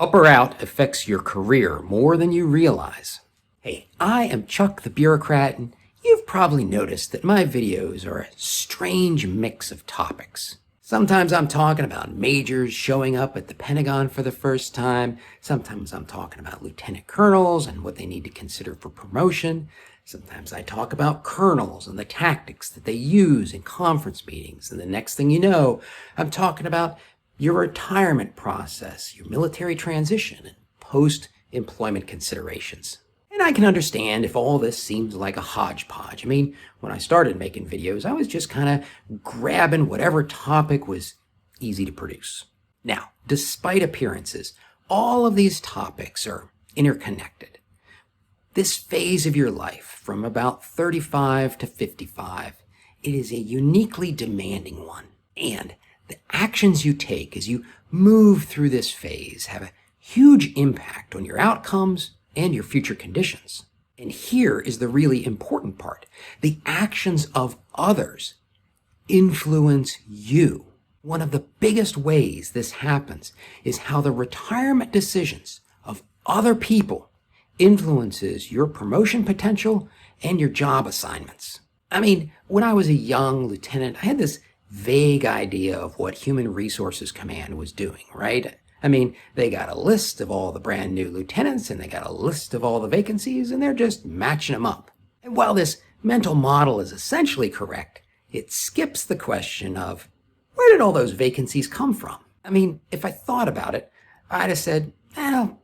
Up or out affects your career more than you realize. Hey, I am Chuck the Bureaucrat, and you've probably noticed that my videos are a strange mix of topics. Sometimes I'm talking about majors showing up at the Pentagon for the first time. Sometimes I'm talking about lieutenant colonels and what they need to consider for promotion. Sometimes I talk about colonels and the tactics that they use in conference meetings. And the next thing you know, I'm talking about your retirement process, your military transition, and post-employment considerations. And I can understand if all this seems like a hodgepodge. I mean, when I started making videos, I was just kind of grabbing whatever topic was easy to produce. Now, despite appearances, all of these topics are interconnected. This phase of your life, from about 35 to 55, it is a uniquely demanding one. And the actions you take as you move through this phase have a huge impact on your outcomes and your future conditions. And here is the really important part. The actions of others influence you. One of the biggest ways this happens is how the retirement decisions of other people influences your promotion potential and your job assignments. I mean, when I was a young lieutenant, I had this vague idea of what Human Resources Command was doing, right? I mean, they got a list of all the brand new lieutenants and they got a list of all the vacancies and they're just matching them up. And while this mental model is essentially correct, it skips the question of where did all those vacancies come from? I mean, if I thought about it, I'd have said,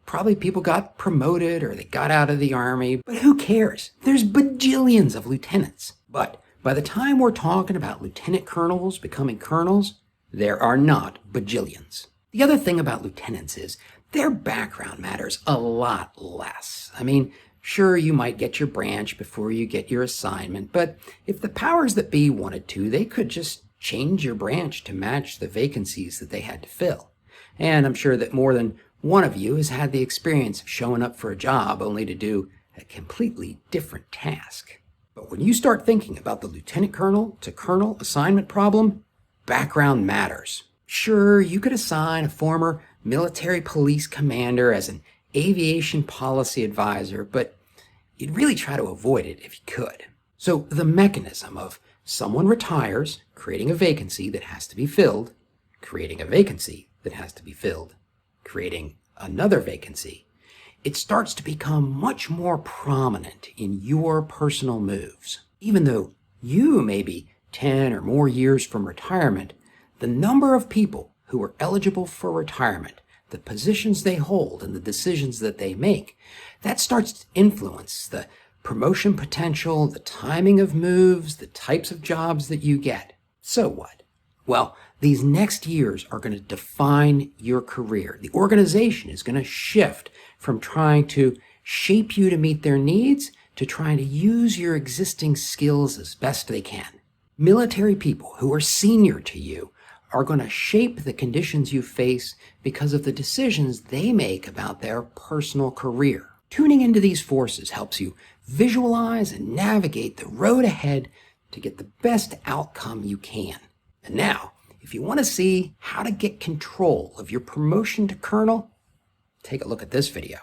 probably people got promoted or they got out of the army, but who cares? There's bajillions of lieutenants. But by the time we're talking about lieutenant colonels becoming colonels, there are not bajillions. The other thing about lieutenants is their background matters a lot less. I mean, sure, you might get your branch before you get your assignment, but if the powers that be wanted to, they could just change your branch to match the vacancies that they had to fill. And I'm sure that more than one of you has had the experience of showing up for a job only to do a completely different task. But when you start thinking about the lieutenant colonel to colonel assignment problem, background matters. Sure, you could assign a former military police commander as an aviation policy advisor, but you'd really try to avoid it if you could. So the mechanism of someone retires, creating a vacancy that has to be filled, creating a vacancy that has to be filled, creating another vacancy, it starts to become much more prominent in your personal moves. Even though you may be 10 or more years from retirement, the number of people who are eligible for retirement, the positions they hold and the decisions that they make, that starts to influence the promotion potential, the timing of moves, the types of jobs that you get. So what? Well, these next years are going to define your career. The organization is going to shift from trying to shape you to meet their needs to trying to use your existing skills as best they can. Military people who are senior to you are going to shape the conditions you face because of the decisions they make about their personal career. Tuning into these forces helps you visualize and navigate the road ahead to get the best outcome you can. And now, if you want to see how to get control of your promotion to colonel, take a look at this video.